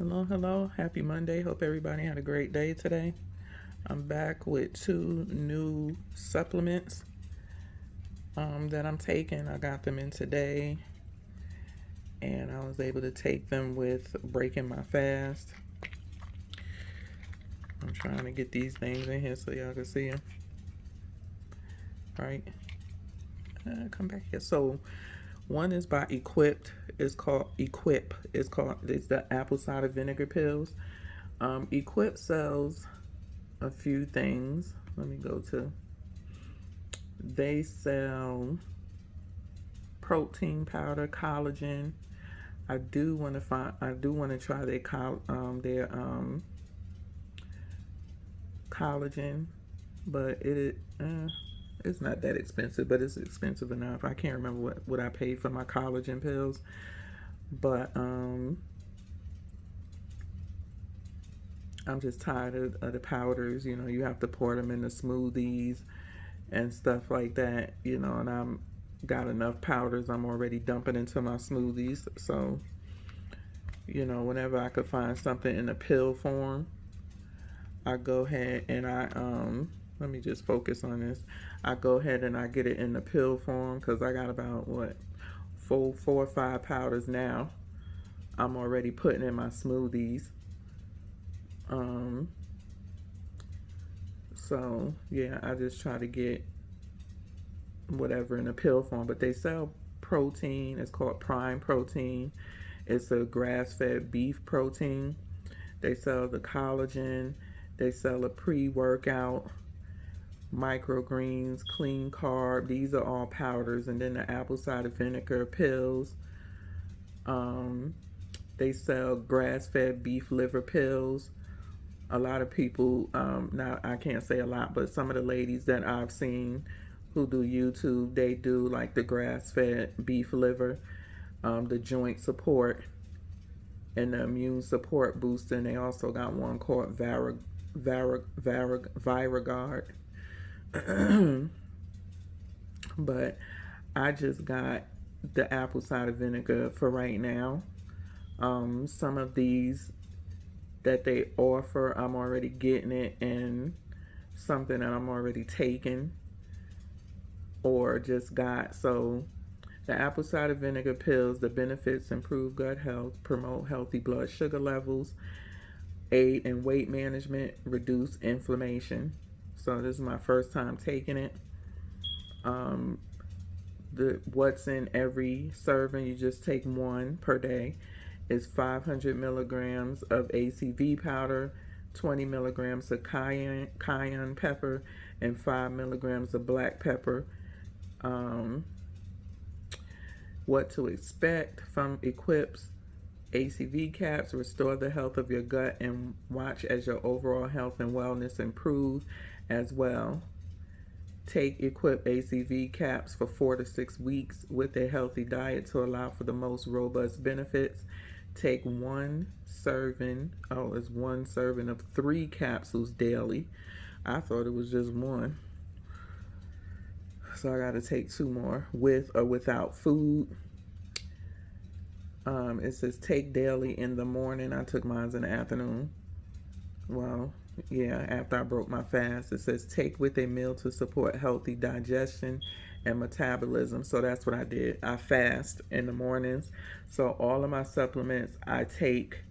Hello. Happy Monday. Hope everybody had a great day today. I'm back with two new supplements that I'm taking. I got them in today, and I was able to take them with breaking my fast. I'm trying to get these things in here so y'all can see them. Right? Come back here. So, one is by Equipped. It's called Equip. It's the apple cider vinegar pills. Equip sells a few things. Let me go to. They sell protein powder, collagen. I do want to try their collagen, but it's not that expensive, but it's expensive enough. I can't remember what I paid for my collagen pills, but I'm just tired of the powders. You have to pour them in the smoothies and stuff like that. And I'm got enough powders I'm already dumping into my smoothies. So, whenever I could find something in a pill form, I go ahead and let me just focus on this. I go ahead and I get it in the pill form because I got about four or five powders now. I'm already putting in my smoothies. So yeah, I just try to get whatever in a pill form. But they sell protein. It's called Prime Protein. It's a grass-fed beef protein. They sell the collagen. They sell a pre-workout, microgreens, clean carb. These are all powders. And then the apple cider vinegar pills. They sell grass-fed beef liver pills. A lot of people, now I can't say a lot, but some of the ladies that I've seen who do YouTube, they do like the grass-fed beef liver, the joint support, and the immune support booster. And they also got one called Viragard. But I just got the apple cider vinegar for right now. Some of these that they offer, I'm already getting it in something that I'm already taking or just got. So the apple cider vinegar pills, the benefits: improve gut health, promote healthy blood sugar levels, aid in weight management, reduce inflammation. So this is my first time taking it. What's in every serving, you just take one per day, is 500 milligrams of ACV powder, 20 milligrams of cayenne pepper, and 5 milligrams of black pepper. What to expect from Equip's ACV caps: restore the health of your gut and watch as your overall health and wellness improve as well. Take Equip ACV caps for 4 to 6 weeks with a healthy diet to allow for the most robust benefits. Take one serving of 3 capsules daily. I thought it was just one. So I got to take 2 more with or without food. It says take daily in the morning. I took mine in the afternoon. Well, yeah, after I broke my fast. It says take with a meal to support healthy digestion and metabolism. So that's what I did. I fast in the mornings. So all of my supplements I take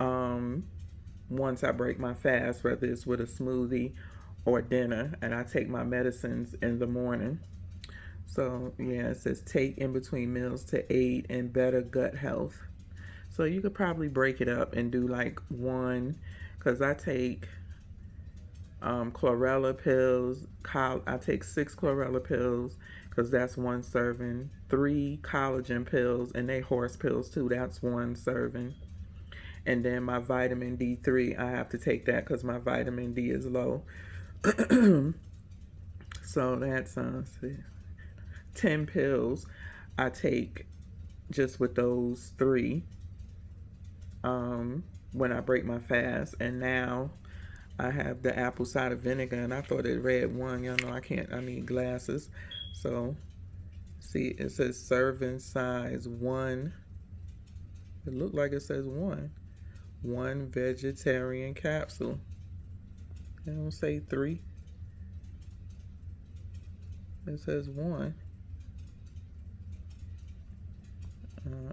once I break my fast, whether it's with a smoothie or dinner, and I take my medicines in the morning. So yeah, it says take in between meals to aid in better gut health. So you could probably break it up and do like one, because I take chlorella pills. I take 6 chlorella pills because that's one serving. 3 collagen pills, and they horse pills too. That's one serving. And then my vitamin D3, I have to take that because my vitamin D is low. So that's 10 pills I take just with those 3 when I break my fast. And now I have the apple cider vinegar, and I thought it read 1. Y'all know I need glasses. So see, it says serving size 1. It looked like it says 1. one vegetarian capsule. It don't say 3. It says 1.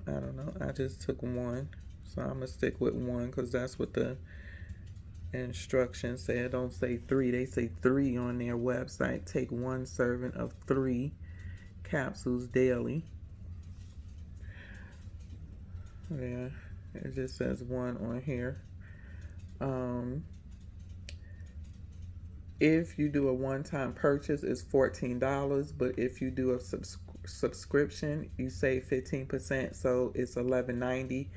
I don't know. I just took 1. So I'm going to stick with 1 because that's what the instructions say. It don't say 3. They say 3 on their website. Take 1 serving of 3 capsules daily. Yeah, it just says 1 on here. If you do a one-time purchase, it's $14, but if you do a subscription, you save 15%, so it's $11.90.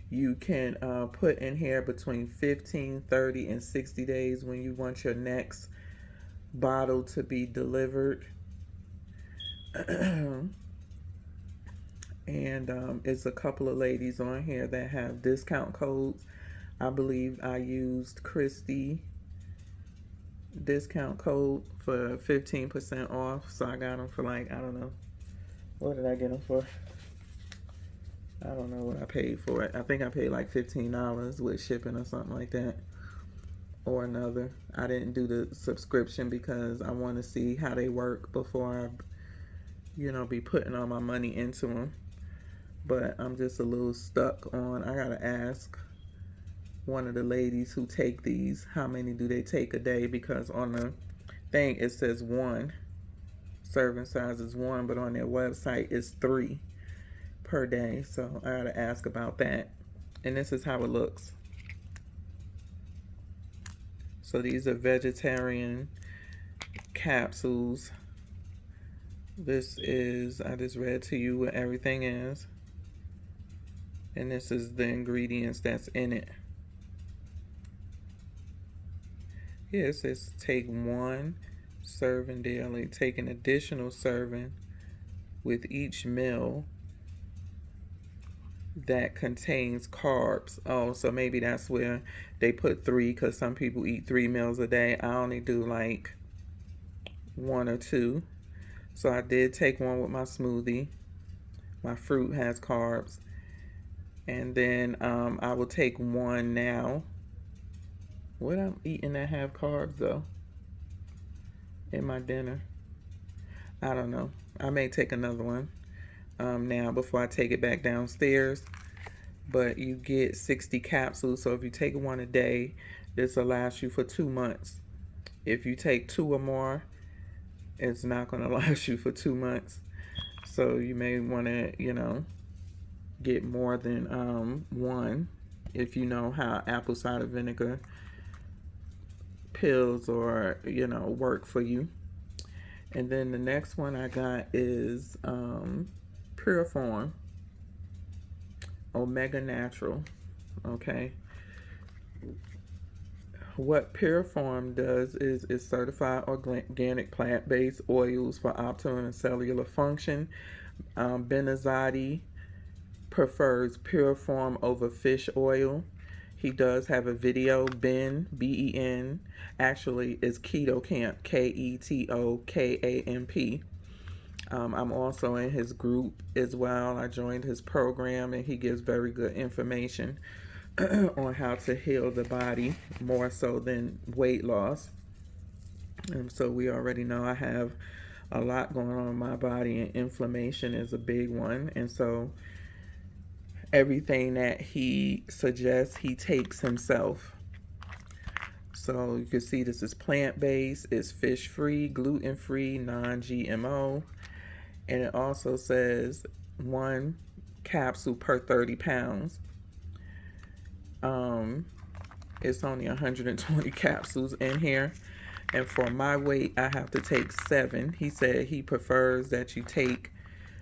You can put in here between 15, 30, and 60 days when you want your next bottle to be delivered. And it's a couple of ladies on here that have discount codes. I believe I used Christy discount code for 15% off, so I got them for like, I don't know, what did I get them for? I don't know what I paid for it. I think I paid like $15 with shipping or something like that, or another. I didn't do the subscription because I want to see how they work before I be putting all my money into them. But I'm just a little stuck on, I gotta ask one of the ladies who take these, how many do they take a day, because on the thing it says 1 serving size is 1, but on their website it's 3 per day. So I gotta ask about that. And this is how it looks. So these are vegetarian capsules. This is, I just read to you what everything is, and this is the ingredients that's in it. Yeah, it says take 1 serving daily. Take an additional serving with each meal that contains carbs. Oh, so maybe that's where they put 3, because some people eat 3 meals a day. I only do like 1 or 2. So I did take 1 with my smoothie. My fruit has carbs. And then I will take 1 now. What I'm eating that have carbs though in my dinner, I don't know. I may take another one now before I take it back downstairs. But you get 60 capsules, so if you take 1 a day, this will last you for 2 months. If you take 2 or more, it's not going to last you for 2 months. So you may want to get more than 1 if you know how apple cider vinegar pills or work for you. And then the next one I got is Pureform Omega Natural. Okay, what Pureform does is it's certified organic plant-based oils for optimum cellular function. Benazati prefers Pureform over fish oil. He does have a video. Ben, Ben, actually is Keto Camp, KETOKAMP. I'm also in his group as well. I joined his program, and he gives very good information on how to heal the body more so than weight loss. And so we already know I have a lot going on in my body, and inflammation is a big one. And so everything that he suggests, he takes himself. So you can see this is plant-based, it's fish-free, gluten-free, non-GMO, and it also says 1 capsule per 30 pounds. It's only 120 capsules in here, and for my weight, I have to take 7. He said he prefers that you take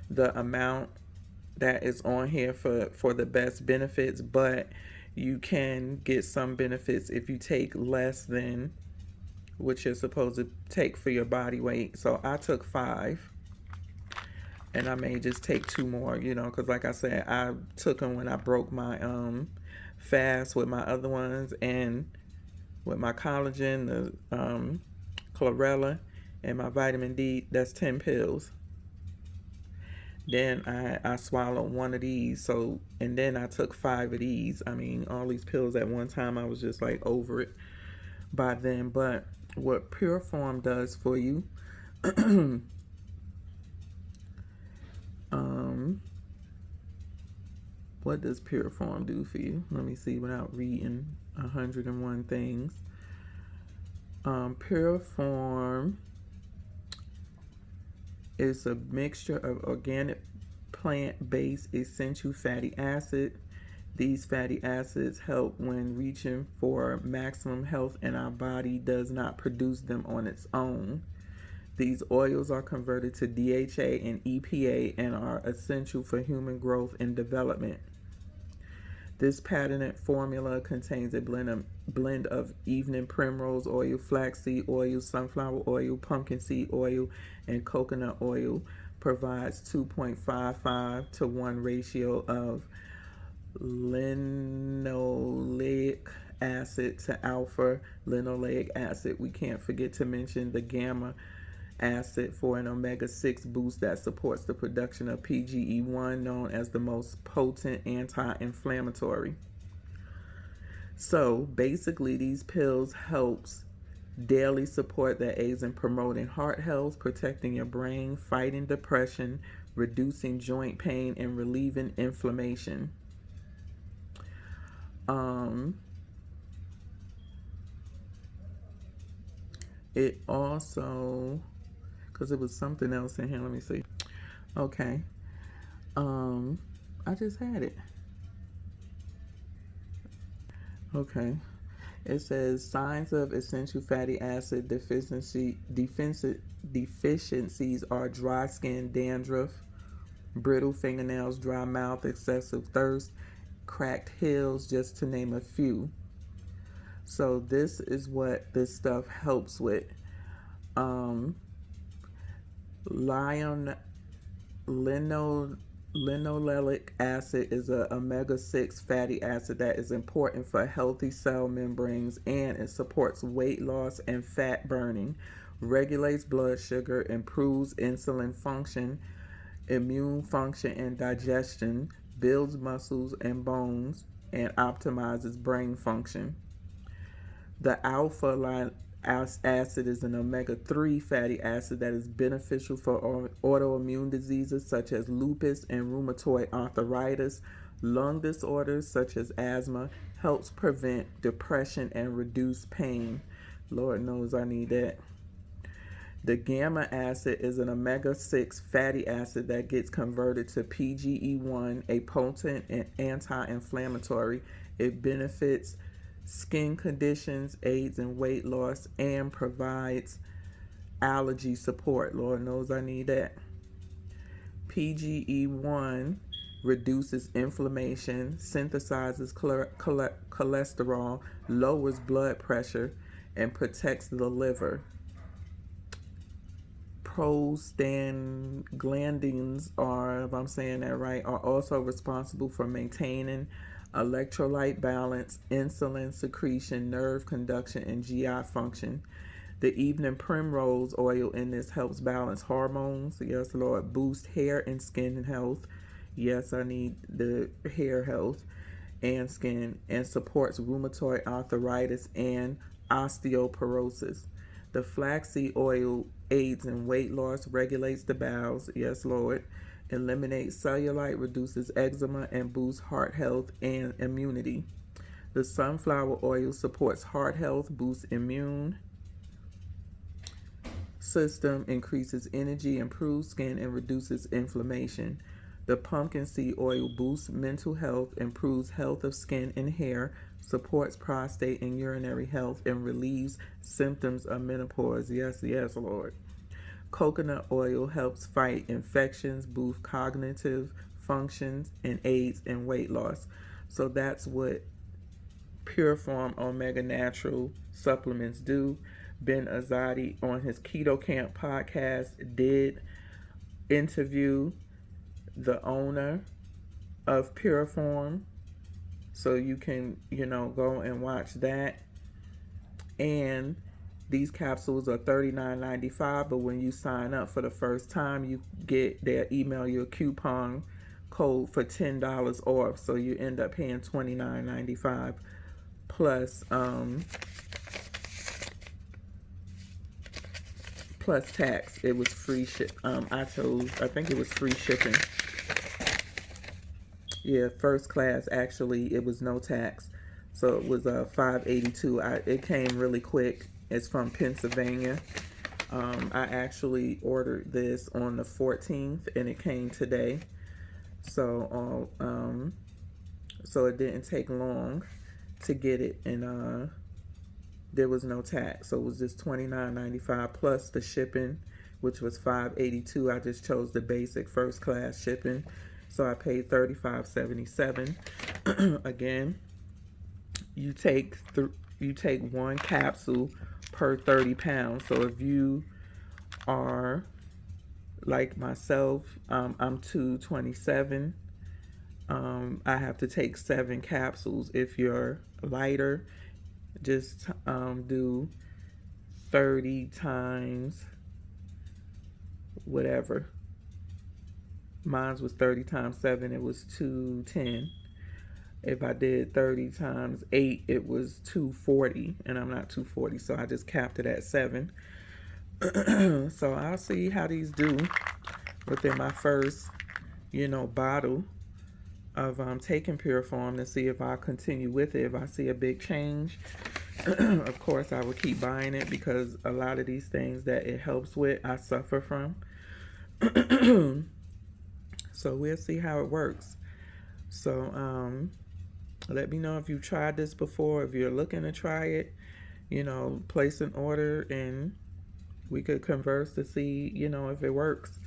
the amount that is on here for the best benefits, but you can get some benefits if you take less than what you're supposed to take for your body weight. So I took 5, and I may just take 2 more, because like I said, I took them when I broke my fast with my other ones, and with my collagen, the chlorella, and my vitamin D. That's 10 pills. Then I swallowed one of these. So, and then I took 5 of these. I mean, all these pills at one time, I was just like over it by then. But what Pureform does for you, um, what does Pureform do for you? Let me see without reading 101 things. Pureform is a mixture of organic plant-based essential fatty acid. These fatty acids help when reaching for maximum health and our body does not produce them on its own. These oils are converted to DHA and EPA and are essential for human growth and development. This patented formula contains a blend of evening primrose oil, flaxseed oil, sunflower oil, pumpkin seed oil, and coconut oil. Provides 2.55 to 1 ratio of linoleic acid to alpha linoleic acid. We can't forget to mention the gamma acid for an omega-6 boost that supports the production of PGE1, known as the most potent anti-inflammatory. So basically, these pills helps daily support that aids in promoting heart health, protecting your brain, fighting depression, reducing joint pain, and relieving inflammation. It also, because it was something else in here, let me see. Okay. I just had it. Okay. It says signs of essential fatty acid deficiencies are dry skin, dandruff, brittle fingernails, dry mouth, excessive thirst, cracked heels, just to name a few. So this is what this stuff helps with. Linoleic acid is a omega-6 fatty acid that is important for healthy cell membranes, and it supports weight loss and fat burning, regulates blood sugar, improves insulin function, immune function and digestion, builds muscles and bones, and optimizes brain function. The alpha acid is an omega-3 fatty acid that is beneficial for autoimmune diseases such as lupus and rheumatoid arthritis, lung disorders such as asthma, helps prevent depression and reduce pain. Lord knows I need that. The gamma acid is an omega-6 fatty acid that gets converted to PGE1, a potent and anti-inflammatory. It benefits skin conditions, aids in weight loss, and provides allergy support. Lord knows I need that. PGE1 reduces inflammation, synthesizes cholesterol, lowers blood pressure, and protects the liver. Prostaglandins are, if I'm saying that right, are also responsible for maintaining electrolyte balance, insulin secretion, nerve conduction, and GI function. The evening primrose oil in this helps balance hormones. Yes, Lord. Boost hair and skin health. Yes, I need the hair health and skin, and supports rheumatoid arthritis and osteoporosis. The flaxseed oil aids in weight loss, regulates the bowels. Yes, Lord. Eliminates cellulite, reduces eczema, and boosts heart health and immunity. The sunflower oil supports heart health, boosts immune system, increases energy, improves skin, and reduces inflammation. The pumpkin seed oil boosts mental health, improves health of skin and hair, supports prostate and urinary health, and relieves symptoms of menopause. Yes, yes, Lord. Coconut oil helps fight infections, boost cognitive functions, and aids in weight loss. So that's what Pureform Omega Natural supplements do. Ben Azadi on his Keto Camp podcast did interview the owner of Pureform, so you can go and watch that. And these capsules are $39.95, but when you sign up for the first time, they'll email you a coupon code for $10 off, so you end up paying $29.95 plus plus tax. It was free ship. I think it was free shipping. Yeah, first class, actually, it was no tax. So it was $5.82. It came really quick. It's from Pennsylvania. I actually ordered this on the 14th, and it came today. So so it didn't take long to get it, and there was no tax. So it was just $29.95 plus the shipping, which was $5.82. I just chose the basic first class shipping. So I paid $35.77. Again, you take one capsule per 30 pounds. So if you are like myself, I'm 227. I have to take 7 capsules. If you're lighter, just do 30 times whatever. Mine was 30 times 7, it was 210. If I did 30 times 8, it was 240, and I'm not 240, so I just capped it at 7. So I'll see how these do within my first, bottle of taking Pureform, to see if I continue with it. If I see a big change, of course I will keep buying it, because a lot of these things that it helps with, I suffer from. So we'll see how it works. So let me know if you've tried this before. If you're looking to try it, place an order, and we could converse to see, if it works.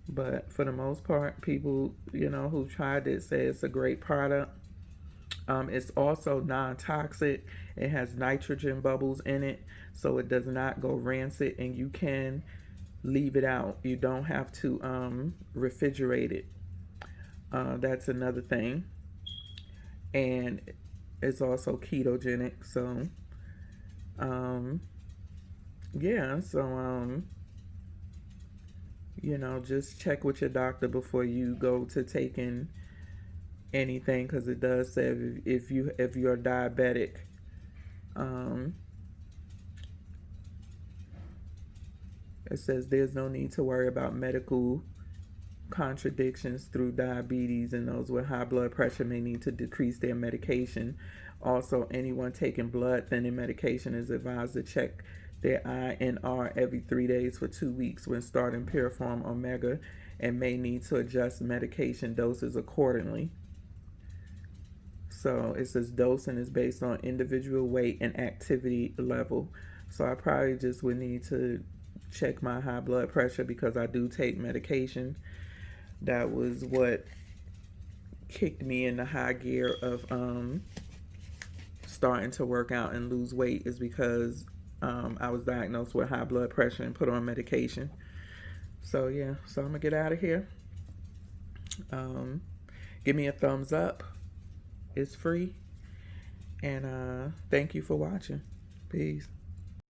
But for the most part, people, who tried it say it's a great product. It's also non-toxic. It has nitrogen bubbles in it, so it does not go rancid, and you can leave it out. You don't have to refrigerate it. That's another thing. And it's also ketogenic. So yeah, so just check with your doctor before you go to taking anything, because it does say if you're diabetic, it says there's no need to worry about medical contradictions through diabetes, and those with high blood pressure may need to decrease their medication. Also, anyone taking blood thinning medication is advised to check their INR every 3 days for 2 weeks when starting Pureform Omega, and may need to adjust medication doses accordingly. So it says dosing is based on individual weight and activity level. So I probably just would need to check my high blood pressure, because I do take medication. That was what kicked me in the high gear of starting to work out and lose weight, is because I was diagnosed with high blood pressure and put on medication. So yeah, so I'm gonna get out of here. Give me a thumbs up. It's free. And thank you for watching. Peace.